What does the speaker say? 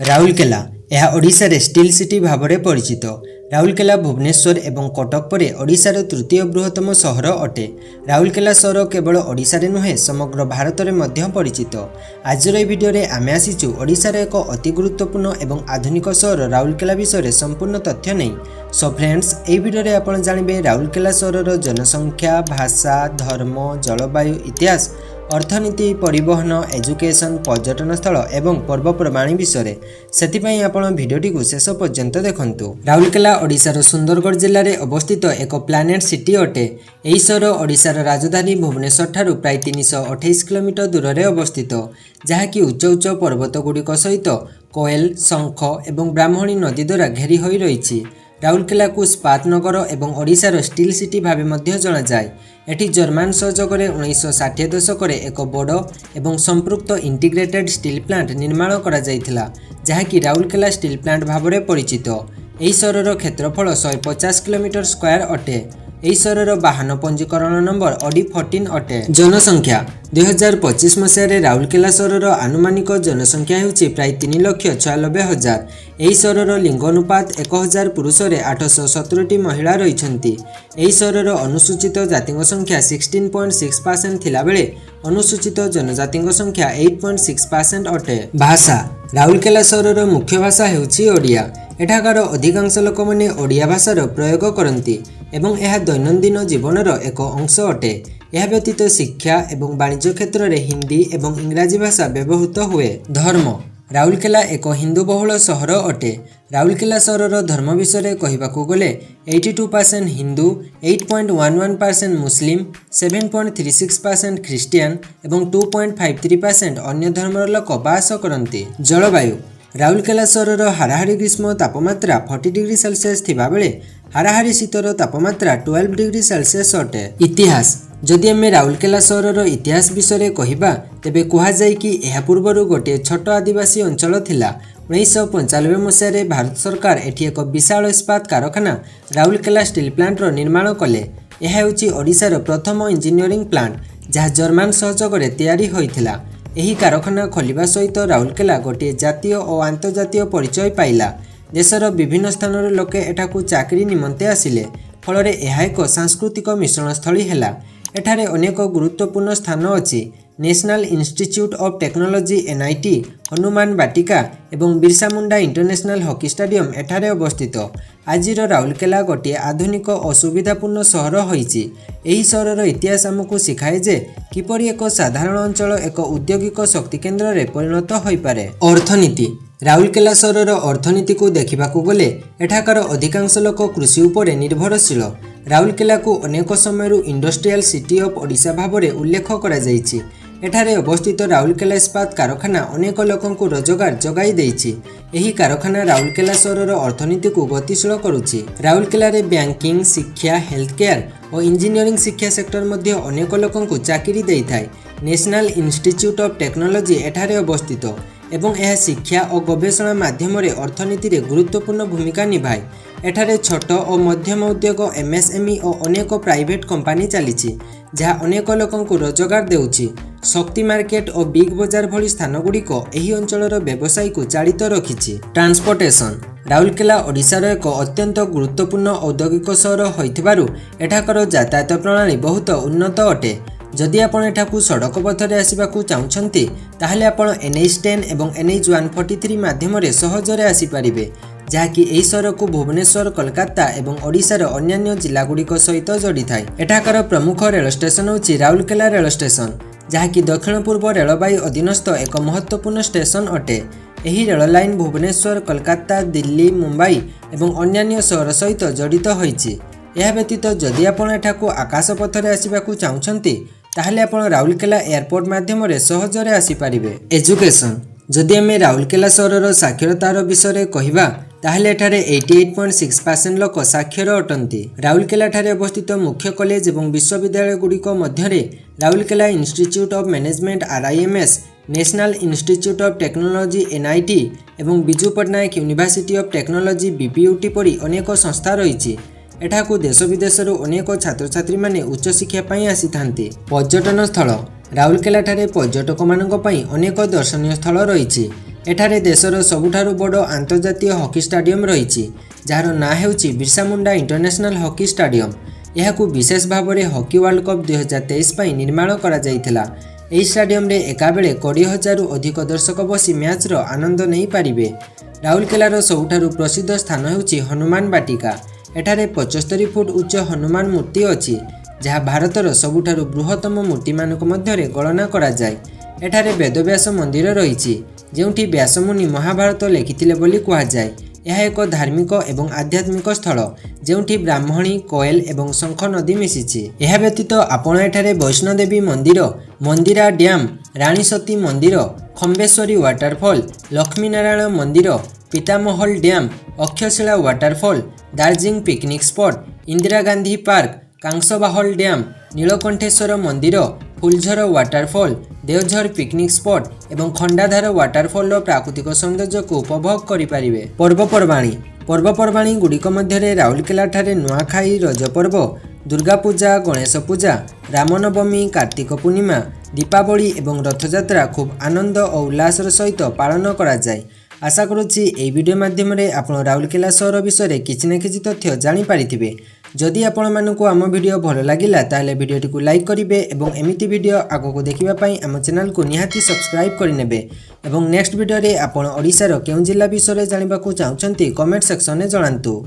राउरकेला यह ओडिशा रे steel city भाव में परिचित। राउरकेला भुवनेश्वर एवं कटक पर ओडिशार तृतीय बृहत्तम सहर अटे। राउरकेला सहर केवल ओडिशा रे नुहे समग्र भारत में मध्य परिचित। आजर ए वीडियो रे आमे आसीचु ओडिशार एक अति गुरुत्वपूर्ण एवं आधुनिक सहर राउरकेला विषय संपूर्ण तथ्य नहीं। सो फ्रेंड्स, ए वीडियो रे आपण जानिबे राउरकेला सहर जनसंख्या, भाषा, धर्म, जलवायु, इतिहास, अर्थनीति, परिवहन, एजुकेशन, पर्यटन स्थल एवं पर्वपर्वाणी विषय से आपण भिडियोटी को शेष पर्यंत देखंतु। राउरकेला ओडिशार सुंदरगढ़ जिले में अवस्थित एक प्लानेट सिटी अटे। यही सहर ओडिशार राजधानी भुवनेश्वर ठारू प्राय 328 किलोमीटर दूर में अवस्थित, जहाँकि उच्च उच्च पर्वत गुड़िक सहित कोएल, शंख एवं ब्राह्मणी नदी द्वारा घेरी होई रही। राउरकेला को स्पात नगर एवं ओडिशार स्टील सिटी भावे मध्य जना जाए। एटी जर्मान सहयोग 1960 दशक एक बड़ एवं संपृक्त इंटीग्रेटेड स्टील प्लांट निर्माण करा जायथिला, जहाँकि राउरकेला स्टील प्लांट भाव में परिचित। यही सहर क्षेत्रफल 150 किलोमीटर स्क्वायर अटे। यही सहर वाहन पंजीकरण नंबर OD14 अटे। जनसंख्या 2025 मसीह राउरकेला सहर आनुमानिक जनसंख्या होची प्राय 3,96,000। यही सहर लिंग अनुपात 1000 पुरुष 817 महिला रही। यही सहर अनुसूचित जाति संख्या 16.6% थिला बेले अनुसूचित जनजाति संख्या 8.6% अटे। भाषा राउरकेला सहर मुख्य भाषा हेउची ओडिया। एठाकार अधिकांश लोक माने ओडिया भाषार प्रयोग करती एवं यह दैनंदिन जीवनर एक अंश अटे। यह व्यतीत शिक्षा एवं वाणिज्य क्षेत्र में हिंदी एवं इंग्राजी भाषा व्यवहृत हुए। धर्म राउरकेला एक हिंदू बहुल सहर अटे। राउरकेला सहर धर्म विषय कहवाकू गले 82% हिंदू, 8.11% मुस्लिम, 7.36% ख्रिस्टियान एवं 2.53% अन्य धर्मर लोक बास करती। जलवायु राउरकेला सहर हाराहारी ग्रीष्म तापमात्रा 40 डिग्री सेल्सियस थिबा बेले हाराहारी शीतर तापमात्रा 12 डिग्री सेल्सियस अटे। इतिहास जदि आम राउरकेला सहर इतिहास विषय कहवा तेबे कहुए कि यह पूर्वर गोटे छोट आदिवासी अंचल थिला। 1995 मसीह भारत सरकार एठी एक विशाल इस्पात कारखाना राउरकेला स्टील प्लांटर निर्माण कले। यह होची ओडिशार प्रथम इंजीनियरिंग प्लांट जहाँ जर्मान सहयोग तैयारी होइथिला। यही कारखाना खोलिबा सहित राउरकेला गोटे जातीय और आंतर्जातीय परिचय पाइला। देशर विभिन्न स्थान लोके एठाकू चाकरी निमंते आसिले, फल यह एक सांस्कृतिक मिश्रण स्थली है। एठारे अनेक गुरुत्वपूर्ण स्थान अच्छी। National Institute of Technology NIT, Hanuman Vatika एवं Birsa Munda International Hockey Stadium एठारे अवस्थित। आजिर राउरकेला गोटे आधुनिक और सुविधापूर्ण सहर होइछि। एही सहरर इतिहास आमको शिखाए जे किपरि एक साधारण अंचल एक औद्योगिक शक्ति केन्द्र रे परिणत होई पारे। अर्थनीति राउरकेला सहरर अर्थनीति को देखिबाकू गले एठाकार अधिकांश लोक कृषि उपरे निर्भरशील। राउरकेला को अनेक समय इंडस्ट्रियल सिटी ऑफ ओडिशा भाव में उल्लेख करा जायछि। एठारे अवस्थित राउरकेला इस्पात कारखाना अनेक लोकंकु रोजगार जगाई देइछि। एही कारखाना राउरकेला सहरर अर्थनीति को गतिशील करुछि। राउरकेला रे बैंकिंग, शिक्षा, हेल्थ केयर और इंजीनियरिंग शिक्षा सेक्टर मध्य अनेक लोकंकु चाकरी देइथाय। नेशनल इंस्टीट्यूट ऑफ टेक्नोलॉजी एठारे अवस्थित एवं यह शिक्षा और गवेषणा माध्यम अर्थनीति रे गुरुत्वपूर्ण भूमिका निभाए। एठारे छोट और मध्यम उद्योग MSME और अनेक प्राइवेट कंपनी चली जहाँ अनेक लोकंकु रोजगार देउछि। शक्ति मार्केट और बिग बजार भली स्थान गुड़िक एही अंचलर व्यवसाय को चालित रखिछि। ट्रांसपोर्टेशन राउरकेला ओडिशार एक अत्यंत गुरुत्वपूर्ण औद्योगिक सहर होइथिबारु एठाकर यातायात प्रणाली बहुत उन्नत अटे। जदि आपण एठाकू सड़क पथरे आसिबाकू चाहुछंती ताहले आपण NH10 एवं NH143 माध्यम सहजरे आसीपारिबे, जहाँकि एही सहर को भुवनेश्वर, कोलकाता एवं ओडिशार अन्यान्य जिला गुड़िक सहित जोड़ी थाए। एठाकार प्रमुख रेल स्टेशन होची राउरकेला रेल स्टेशन, जहाँकि दक्षिण पूर्व रेलवाई अधीनस्थ एक महत्वपूर्ण स्टेशन अटे। एही रेल लाइन भुवनेश्वर, कोलकाता, दिल्ली, मुंबई एवं अन्यान्य सहर सहित जड़ित होइछि। यह व्यतीत जदि आपण एठाकू आकाश पथरे आसिबाकू चाहुछंती ताहले आपण राउरकेला एयरपोर्ट माध्यम सहजरे आसीपारिबे। एजुकेशन जदि आम राउरकेला सहरर साक्षरतार विषय कहवा ताहले एठारे 88.6% लोक साक्षर अटंती। राउरकेला ठारे अवस्थित मुख्य कॉलेज एवं विश्वविद्यालय गुड़िक मध्य Rourkela Institute of Management RIMS, National Institute of Technology NIT एवं Biju Patnaik University of Technology BPUT परी अनेक संस्था रही। एठाकू देश विदेशरू अनेक छात्र छात्री माने उच्च शिक्षा पाई आसी थांती। पर्यटन स्थल राउरकेला ठारे पर्यटक मानक पई अनेक दर्शनीय स्थल रही। एठारे देशर सबुठारु बड़ आंतर्जातीय हॉकी स्टाडियम रही जार ना हेउची Birsa Munda International hockey stadium. यहाकू विशेष भाव में हॉकी वर्ल्ड कप 2023 पर निर्माण करा जायथिला। एही स्टाडियम रे एका बेले 20,000 रु अधिक दर्शक बसी मैच रो आनंद नहीं पारिबे। राउरकेलार सबुठारु प्रसिद्ध स्थान हेउची हनुमान बाटिका। एठारे 75 फुट उच्च हनुमान मूर्ति अछि जहाँ भारतर सबुठारु बृहत्तम मूर्ति मानक मध्यरे गणना करा जाय। एठारे वेदव्यास मंदिर रही जेउठी व्यासमुनि महाभारत लेखिथिले बोली कुहा जाय। यह एक धार्मिक एवं आध्यात्मिक स्थल जेउठी ब्राह्मणी कोएल एवं शंख नदी मिशिछि। यह व्यतीत आपण एठारे वैष्णोदेवी मंदिर, मंदिरा डैम, रानी सती मंदिर, खंबेश्वरी वाटरफॉल, लक्ष्मीनारायण मंदिर, Pitamahal dam, Akshashila waterfall, Darjeeling picnic spot, Indira Gandhi Park, Kansbahal dam, Nilkantheswar मंदिर, Phuljhar waterfall, Devjhar picnic spot एवं खंडाधार वाटरफॉल प्राकृतिक सौंदर्य को उपभोग करिपारिबे। पर्वपर्वाणी गुड़िक मध्य राउरकेला ठारे नुआखाई, रज पर्व, दुर्गा पूजा, गणेश पूजा, रामनवमी, कार्तिक पूर्णिमा, दीपावली एवं रथयात्रा खूब आनंद और उल्लासर सहित पालन करा जाय। आशा करुछि एई वीडियो माध्यम आपण राउरकेला सहर विषय किछि न किछि तथ्य जानि पारिथिबे। जदि आपण मानकु आम वीडियो भल लागिला ताहेले वीडियोटी को लाइक करिवे एवं एमिति वीडियो आगको देखिबा पई आम चैनल को निहाती सब्सक्राइब करिनेबे एवं नेक्स्ट वीडियो रे आपण ओडिसा रो केउ जिल्ला विषय जानिबा को चाहुचंती कमेंट सेक्शन रे जणांतु।